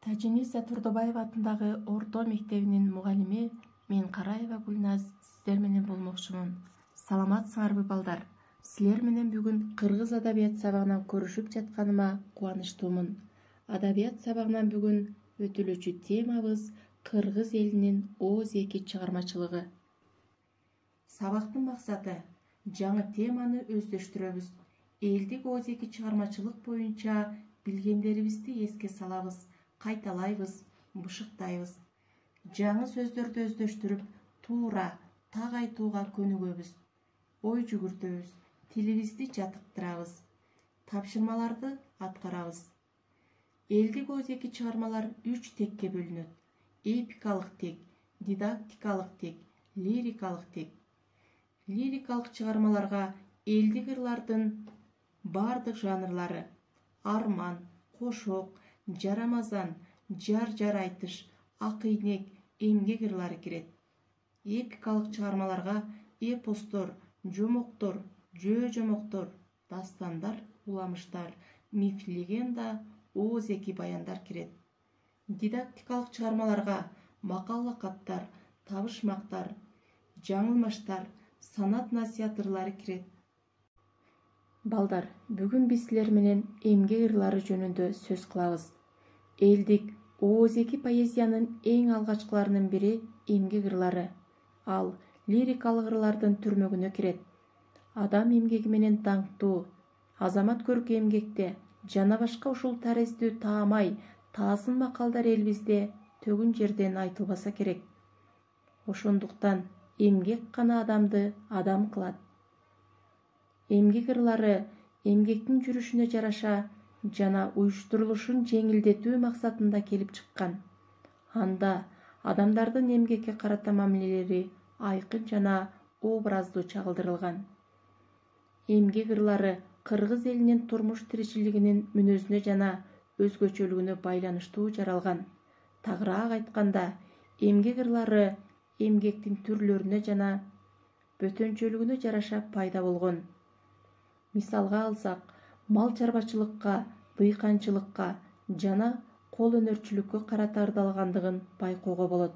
Тажиниса Турдубаева атындагы орто мектебинин мугалими мен Караева Гүлназ сиздер менен болмокчумун. Саламатсыңарбы балдар? Силер менен бүгүн кыргыз адабият сабагынан көрүшүп жатканыма кубанычтуумун. Адабият сабагынан бүгүн өтүлүүчү темабыз кыргыз элинин ооз-эки чыгармачылыгы. Сабактын максаты жаңы теманы өздөштүрөбүз. Элдик ооз-эки чыгармачылык боюнча билгендерибизди эске салабыз, кайталайбыз, бышыктайбыз. Жаңы сөздөрдү өздөштүрүп, туура, так айтууга көнүгөбүз. Ой жүгүртөбүз, тилибизди жатыктырабыз, тапшырмаларды аткарабыз. Элдик ооз-эки чыгармалар 3 текке бөлүнөт. Эпикалык тек, дидактикалык тек, лирикалык тек. Лирикалык чыгармаларга элдик ырлардын бардык жанрлары — арман, кошок, жарамазан, жар айтыш, акыйнек, эмгек ырлары кирет. Эпикалык чыгармаларга эпостор, жомоктор, жөө-жомоктор, дастандар, уламыштар, миф, легенда, ооз-эки баяндар кирет. Дидактикалык чыгармаларга макал лакаптар, табышмактар, жаңылмаштар, санат насият ырлары кирет. Балдар, бүгүн биз силер менен эмгек ырлары жөнүндө сөз кылабыз. Элдик ооз-эки поэзиянын эң алгачкыларынын бири эмгек ырлары. Ал лирикалык ырлардын түрмөгүнө кирет. Адам эмгеги менен даңктуу, азамат көркү эмгекте жана башка ушул тарездүү таамай, таасын макалдар элибизде төгүн жерден айтылбаса керек. Ошондуктан эмгек гана адамды адам кылат. Эмгек ырлары эмгектин жүрүшүнө жараша жана уюштурулушун жеңилдетүү максатында келип чыккан. Анда адамдардын эмгекке карата мамилелери айкын жана образдуу чагылдырылган. Эмгек ырлары кыргыз элинин турмуш тиричилигинин мүнөзүнө жана өзгөчөлүгүнө байланыштуу жаралган. Тагыраак айтканда, эмгек ырлары эмгектин түрлөрүнө жана бөтөнчөлүгүнө жараша пайда болгон. Мисалга алсак, мал чарбачылыкка, дыйканчылыкка жана кол өнөрчүлүккө карата ырдалгандыгын байкоого болот.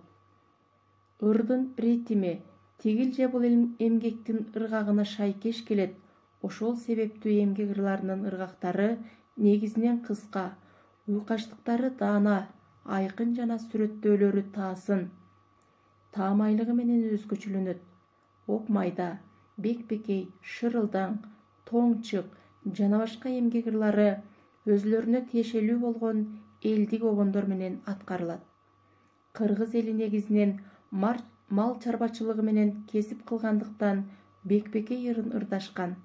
Ырдын ритми тигил же бул эмгектин ыргагына шайкеш келет. Ошол себептүү эмгек ырларынын ыргактары негизинен кыска, уйкаштыктары даана, айкын жана сүрөттөөлөрү таасын. Таамайлыгы менен өзгөчөлөнөт. Оп майда, бекбекей, шырылдаң, тоңчык жана башка эмгек ырлары өзүлөрүнө тиешелүү болгон элдик обондор менен аткарылат. Кыргыз эли негизинен мал чарбачылыгы менен кесип кылгандыктан бекбекей ырын ырдашкан.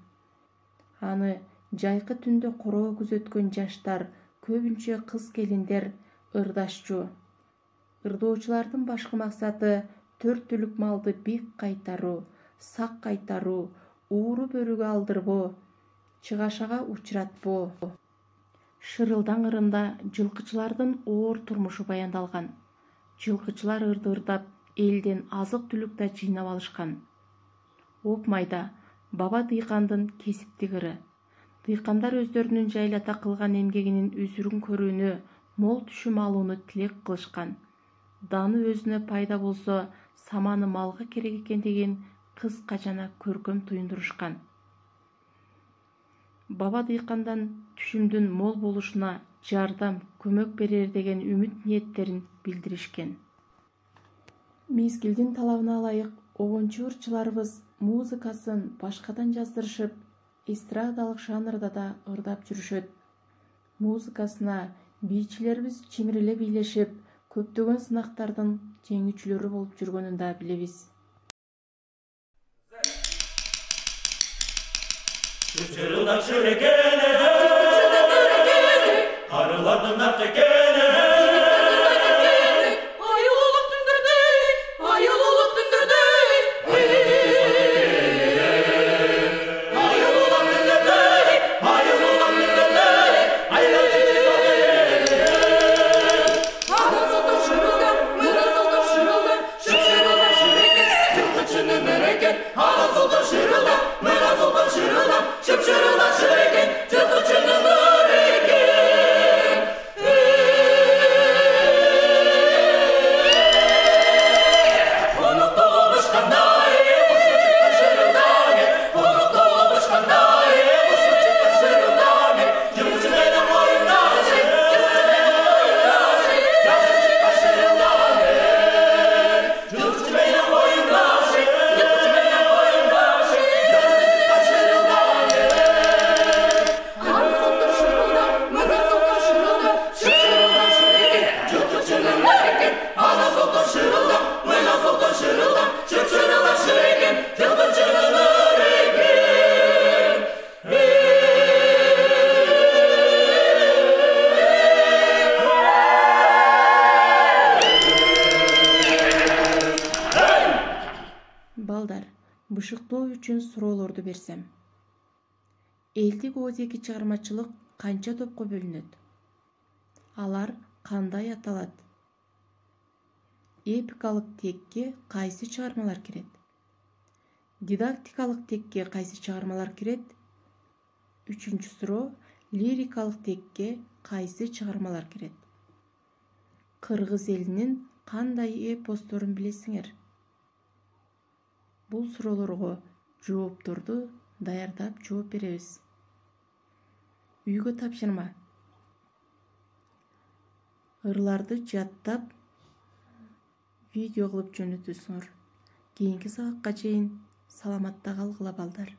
Аны жайкы түндө короо күзөткөн жаштар, көбүнчө кыз келиндер ырдашчу. Ырдоочулардын башкы максаты 4 түлүк малды бик кайтаруу, сак кайтаруу, ууру бөрүгө алдырбоо, чыгашага учуратпоо. Шырылдаң ырында жылкычылардын оор турмушу баяндалган. Жылкычылар ырды ырдап, элден азык түлүк да жыйнап алышкан. Оп майда, баба дыйкандын кесиптик ыры. Дыйкандар өздөрүнүн жайлата кылган эмгегинин үзүрүн көрүүнү, мол түшүм алууну тилек кылышкан. Даны өзүнө пайда болсо, саманы малга керек экендигин кыска жана көркөм туюндурушкан. Баба дыйкандан түшүмдүн мол болушуна жардам, көмөк берер деген үмүт ниеттерин билдиришкен. Мезгилдин талабына ылайык обончу ырчыларыбыз музыкасын башкадан жаздырышып, эстрадалык жанрда да ырдап жүрүшөт. Музыкасына бийчилерибиз чимириле бийлешип, көптөгөн сынактардын жеңүүчүлөрү болуп жүргөнүн да билебиз. Çırıldak şürekene, karılardan nakekene. Ayılılık tündürdey, ayılılık tündürdey. Ayılılık tündürdey, ayılılık tündürdey. Ayılılık tündürdey. Anasıldım şırıldan, mırasıldım şırıldan. Şırıldan şüreken, yılgıçının mereken. Anasıldım şırıldan, mırasıldım şırıldan. Şırıldan şüreken, yılgıçının mereken. бышыктоо үчүн суроолорду берсем. Элдик оозеки чыгармачылык канча топко бөлүнөт? Алар кандай аталат? Эпикалык текке кайсы чыгармалар кирет? Дидактикалык текке кайсы чыгармалар кирет? Үчүнчү суроо, лирикалык текке кайсы чыгармалар кирет? Кыргыз элинин кандай эпосторун билесиңер? Бул суроолорго жоопторду даярдап жооп беребиз. Үйгө тапшырма. Ырларды жаттап видео кылып жөнөтөсүңөр. Кийинки сабакка чейин саламатта калгыла балдар.